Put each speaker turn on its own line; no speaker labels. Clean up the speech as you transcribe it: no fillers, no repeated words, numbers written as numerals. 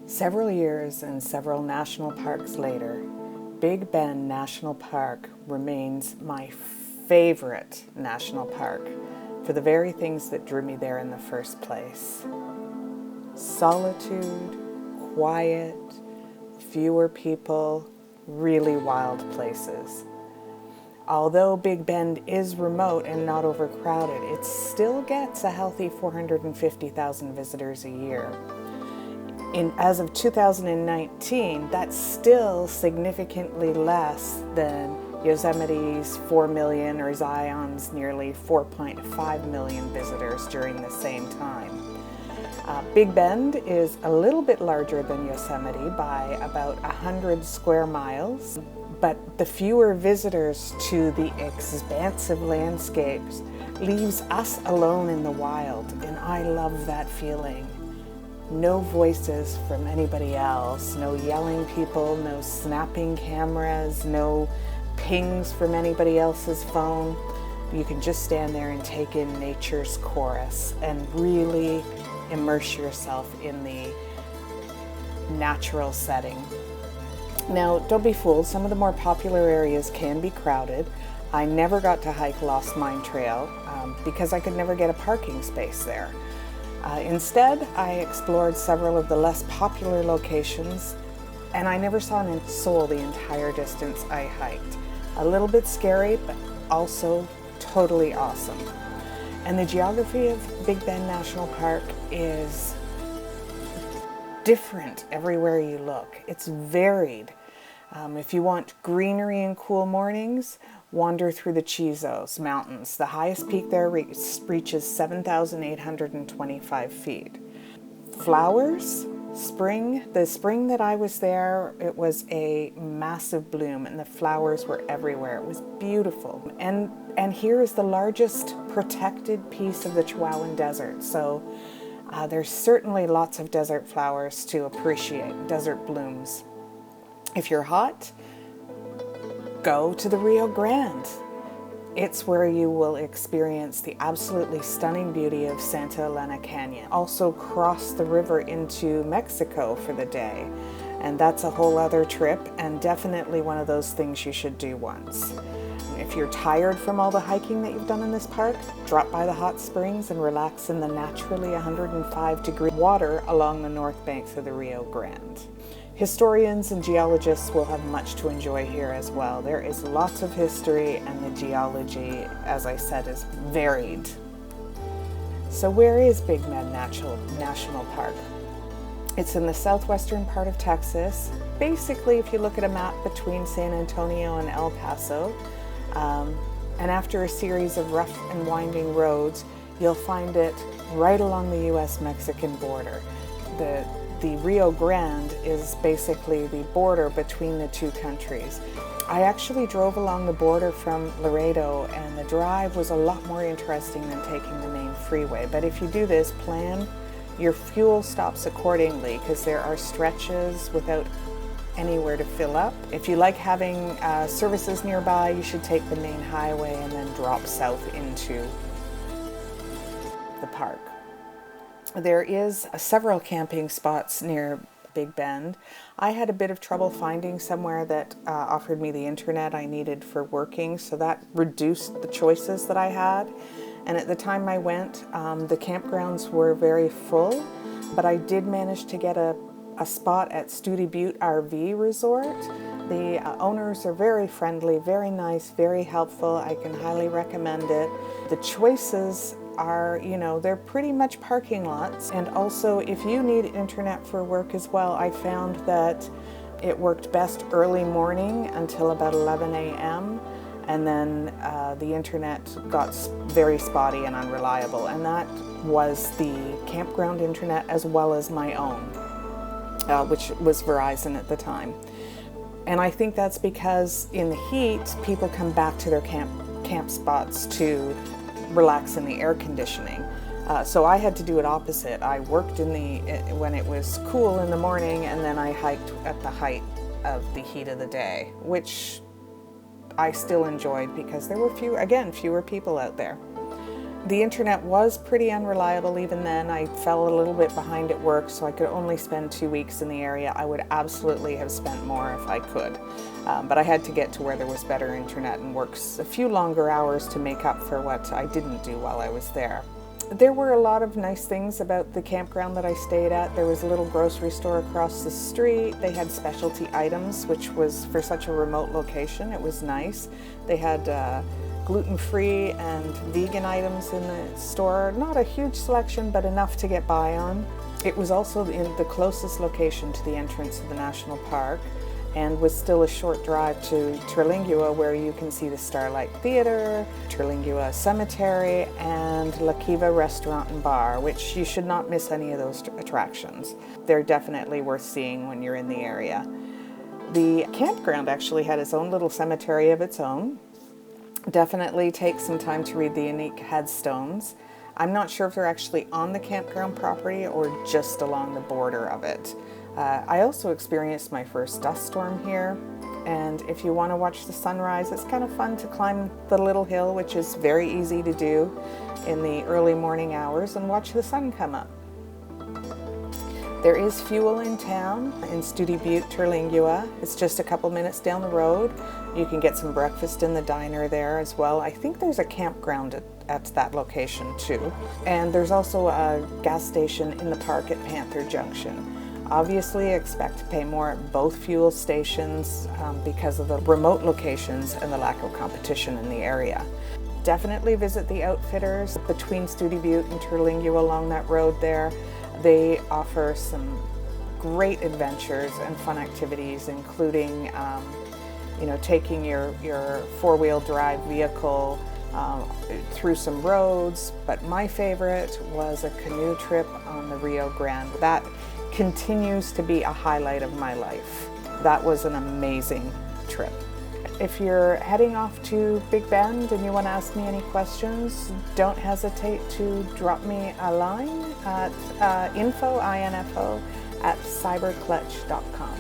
Several years and several national parks later, Big Bend National Park remains my favorite national park for the very things that drew me there in the first place. Solitude, quiet, fewer people, really wild places. Although Big Bend is remote and not overcrowded, it still gets a healthy 450,000 visitors a year. As of 2019, that's still significantly less than Yosemite's 4 million or Zion's nearly 4.5 million visitors during the same time. Big Bend is a little bit larger than Yosemite by about 100 square miles, but the fewer visitors to the expansive landscapes leaves us alone in the wild, and I love that feeling. No voices from anybody else, no yelling people, no snapping cameras, no pings from anybody else's phone. You can just stand there and take in nature's chorus and really immerse yourself in the natural setting. Now, don't be fooled, some of the more popular areas can be crowded. I never got to hike Lost Mine Trail because I could never get a parking space there. Instead, I explored several of the less popular locations, and I never saw a soul the entire distance I hiked. A little bit scary, but also totally awesome. And the geography of Big Bend National Park is different everywhere you look. It's varied. If you want greenery and cool mornings, wander through the Chizos Mountains. The highest peak there reaches 7,825 feet. Flowers, the spring that I was there, it was a massive bloom and the flowers were everywhere. It was beautiful. And here is the largest protected piece of the Chihuahuan Desert. So there's certainly lots of desert flowers to appreciate, desert blooms. If you're hot, go to the Rio Grande. It's where you will experience the absolutely stunning beauty of Santa Elena Canyon. Also cross the river into Mexico for the day. And that's a whole other trip and definitely one of those things you should do once. If you're tired from all the hiking that you've done in this park, drop by the hot springs and relax in the naturally 105-degree water along the north banks of the Rio Grande. Historians and geologists will have much to enjoy here as well. There is lots of history and the geology, as I said, is varied. So where is Big Bend National Park? It's in the southwestern part of Texas. Basically, if you look at a map between San Antonio and El Paso, and after a series of rough and winding roads, you'll find it right along the U.S.-Mexican border. The Rio Grande is basically the border between the two countries. I actually drove along the border from Laredo, and the drive was a lot more interesting than taking the main freeway. But if you do this, plan your fuel stops accordingly, because there are stretches without anywhere to fill up. If you like having services nearby, you should take the main highway and then drop south into the park. There is several camping spots near Big Bend. I had a bit of trouble finding somewhere that offered me the internet I needed for working, so that reduced the choices that I had. And at the time I went, the campgrounds were very full, but I did manage to get a spot at Studi Butte RV Resort. The owners are very friendly, very nice, very helpful. I can highly recommend it. The choices are, they're pretty much parking lots. And also, if you need internet for work as well, I found that it worked best early morning until about 11 a.m. And then the internet got very spotty and unreliable. And that was the campground internet as well as my own, which was Verizon at the time. And I think that's because in the heat, people come back to their camp spots to relax in the air conditioning. So I had to do it opposite. I worked when it was cool in the morning, and then I hiked at the height of the heat of the day, which I still enjoyed because there were fewer people out there. The internet was pretty unreliable even then. I fell a little bit behind at work, so I could only spend 2 weeks in the area. I would absolutely have spent more if I could. But I had to get to where there was better internet and work a few longer hours to make up for what I didn't do while I was there. There were a lot of nice things about the campground that I stayed at. There was a little grocery store across the street. They had specialty items, which was, for such a remote location, it was nice. They had gluten-free and vegan items in the store. Not a huge selection, but enough to get by on. It was also in the closest location to the entrance of the national park, and was still a short drive to Terlingua, where you can see the Starlight Theatre, Terlingua Cemetery, and La Kiva Restaurant and Bar, which you should not miss any of those attractions. They're definitely worth seeing when you're in the area. The campground actually had its own little cemetery of its own. Definitely take some time to read the unique headstones. I'm not sure if they're actually on the campground property or just along the border of it. I also experienced my first dust storm here, and if you want to watch the sunrise, it's kind of fun to climb the little hill, which is very easy to do in the early morning hours, and watch the sun come up. There is fuel in town in Studi Butte, Terlingua. It's just a couple minutes down the road. You can get some breakfast in the diner there as well. I think there's a campground at that location too. And there's also a gas station in the park at Panther Junction. Obviously, expect to pay more at both fuel stations because of the remote locations and the lack of competition in the area. Definitely visit the Outfitters between Studi Butte and Terlingua along that road there. They offer some great adventures and fun activities, including taking your four-wheel drive vehicle through some roads, but my favorite was a canoe trip on the Rio Grande. That continues to be a highlight of my life. That was an amazing trip. If you're heading off to Big Bend and you want to ask me any questions, don't hesitate to drop me a line at info@cyberclutch.com.